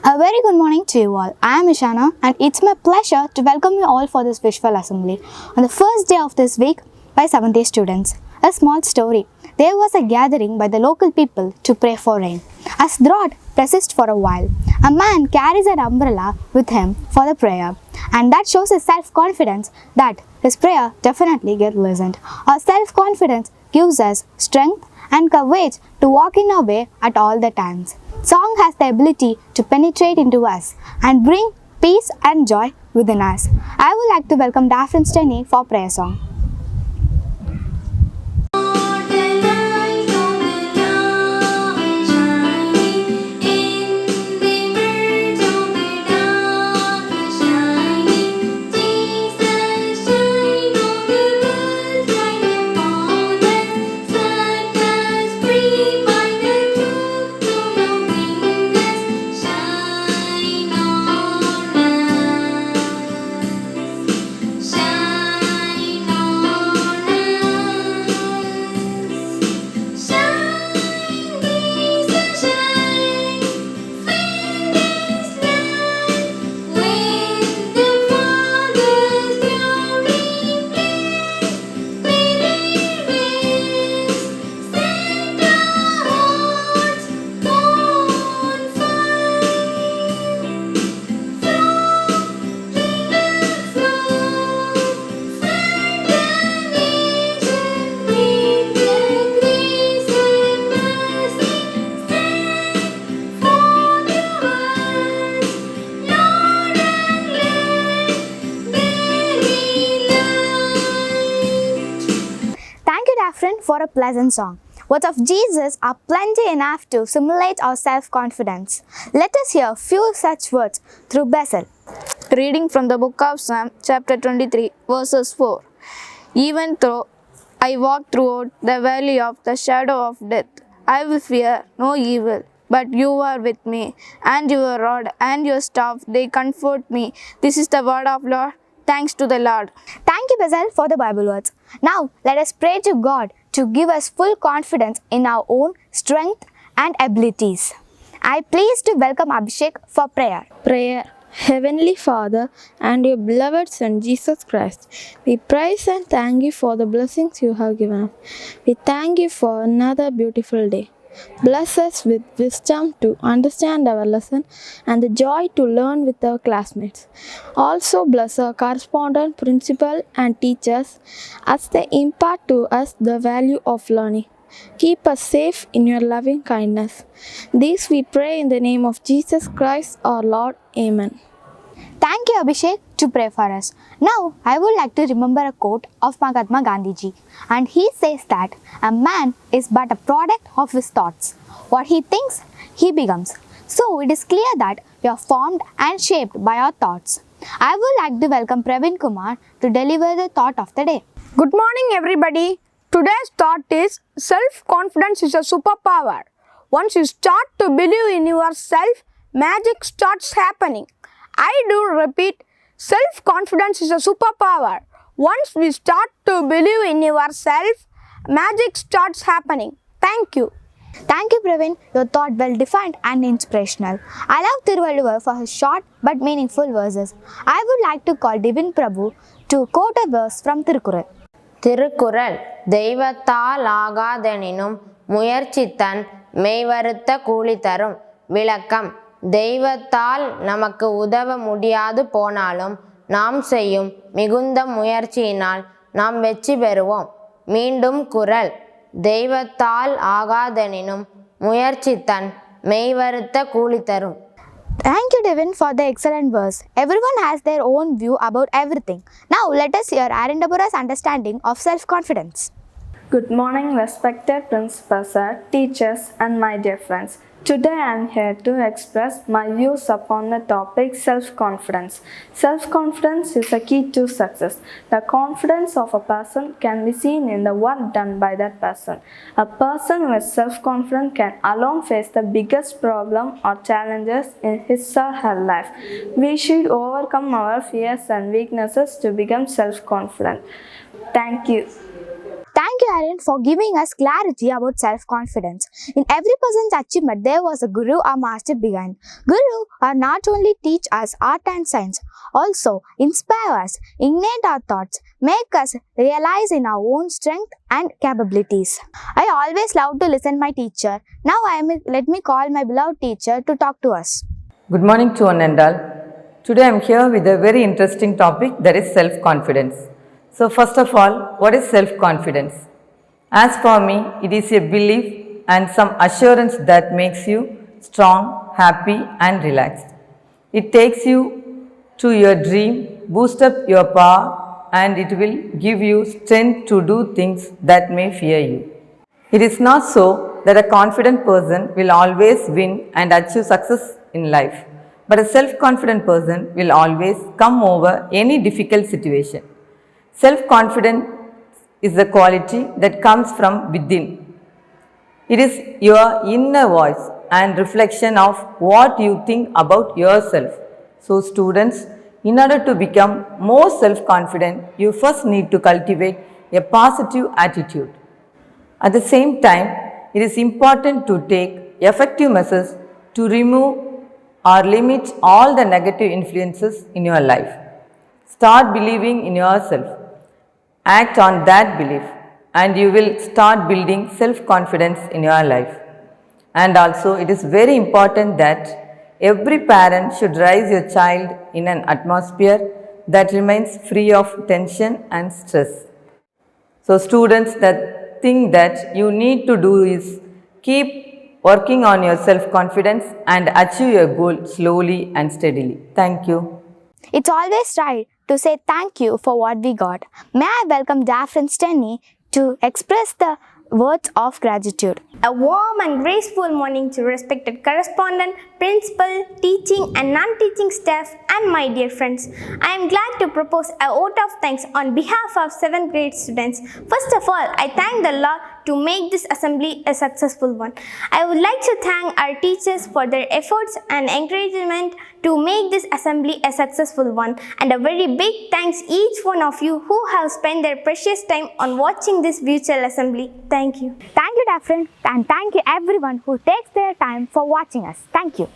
A very good morning to you all. I am Ishana and it's my pleasure to welcome you all for this visual assembly on the first day of this week by 7th day students. A small story. There was a gathering by the local people to pray for rain. As drought persists for a while, a man carries an umbrella with him for the prayer, and that shows his self-confidence that his prayer definitely gets listened. Our self-confidence gives us strength and courage to walk in our way at all the times. Song has the ability to penetrate into us and bring peace and joy within us. I would like to welcome Daphne Steny for prayer song. Thank you, Daphne, for a pleasant song. Words of Jesus are plenty enough to simulate our self-confidence. Let us hear a few such words through Basil. Reading from the book of Psalm, chapter 23, verses 4. Even though I walk through the valley of the shadow of death, I will fear no evil, but you are with me, and your rod and your staff, they comfort me. This is the word of Lord. Thanks to the Lord. Thank you, Basil, for the Bible words. Now, let us pray to God to give us full confidence in our own strength and abilities. I pleased to welcome Abhishek for prayer. Prayer. Heavenly Father and your beloved Son Jesus Christ, we praise and thank you for the blessings you have given us. We thank you for another beautiful day. Bless us with wisdom to understand our lesson and the joy to learn with our classmates. Also bless our correspondent, principal and teachers as they impart to us the value of learning. Keep us safe in your loving kindness. This we pray in the name of Jesus Christ our Lord. Amen. Thank you, Abhishek, to pray for us. Now, I would like to remember a quote of Mahatma Gandhiji, and he says that a man is but a product of his thoughts. What he thinks, he becomes. So, it is clear that we are formed and shaped by our thoughts. I would like to welcome Praveen Kumar to deliver the thought of the day. Good morning, everybody. Today's thought is self-confidence is a superpower. Once you start to believe in yourself, magic starts happening. I do repeat, self-confidence is a superpower. Once we start to believe in yourself, magic starts happening. Thank you. Thank you, Praveen. Your thought well defined and inspirational. I love Thiruvalluvar for his short but meaningful verses. I would like to call Divin Prabhu to quote a verse from Thirukural. Thirukkural தெய்வத்தால் ஆகாதெனினும் முயற்சித்தன் மெய்வருத்த கூலி தரும். விளக்கம்: தெய்வத்தால் நமக்கு உதவ முடியாது போனாலும் நாம் செய்யும் மிகுந்த முயற்சியினால் நாம் வெற்றி பெறுவோம். மீண்டும் குறள்: தெய்வத்தால் ஆகாதெனினும் முயற்சித்தன் மெய்வருத்த கூலி தரும். Thank you, Devin, for the excellent verse. Everyone has their own view about everything. Now, let us hear Arindabura's understanding of self-confidence. Good morning, respected principal sir, teachers, and my dear friends. Today I am here to express my views upon the topic self-confidence. Self-confidence is a key to success. The confidence of a person can be seen in the work done by that person. A person with self-confidence can alone face the biggest problem or challenges in his or her life. We should overcome our fears and weaknesses to become self-confident. Thank you. Thank you, Aaron, for giving us clarity about self-confidence. In every person's achievement, there was a guru or master behind. Guru are not only teach us art and science, also inspire us, ignite our thoughts, make us realize in our own strength and capabilities. I always love to listen my teacher. Now let me call my beloved teacher to talk to us. Good morning to one and all. Today I am here with a very interesting topic, that is self-confidence. So first of all, what is self-confidence? As for me, it is a belief and some assurance that makes you strong, happy and relaxed. It takes you to your dream, boost up your power, and it will give you strength to do things that may fear you. It is not so that a confident person will always win and achieve success in life, but a self-confident person will always come over any difficult situation. Self-confidence is the quality that comes from within. It is your inner voice and reflection of what you think about yourself. So students, in order to become more self-confident, you first need to cultivate a positive attitude. At the same time, it is important to take effective measures to remove or limit all the negative influences in your life. Start believing in yourself. Act on that belief and you will start building self-confidence in your life. And also it is very important that every parent should raise your child in an atmosphere that remains free of tension and stress. So students, the thing that you need to do is keep working on your self-confidence and achieve your goal slowly and steadily. Thank you. It's always right to say thank you for what we got. May I welcome Daphne Stenny to express the words of gratitude. A warm and graceful morning to respected correspondent, principal, teaching and non-teaching staff and my dear friends. I am glad to propose a vote of thanks on behalf of 7th grade students. First of all, I thank the Lord to make this assembly a successful one. I would like to thank our teachers for their efforts and encouragement to make this assembly a successful one, and a very big thanks each one of you who have spent their precious time on watching this virtual assembly. Thank you. Thank you, Daphne, and thank you everyone who takes their time for watching us. Thank you.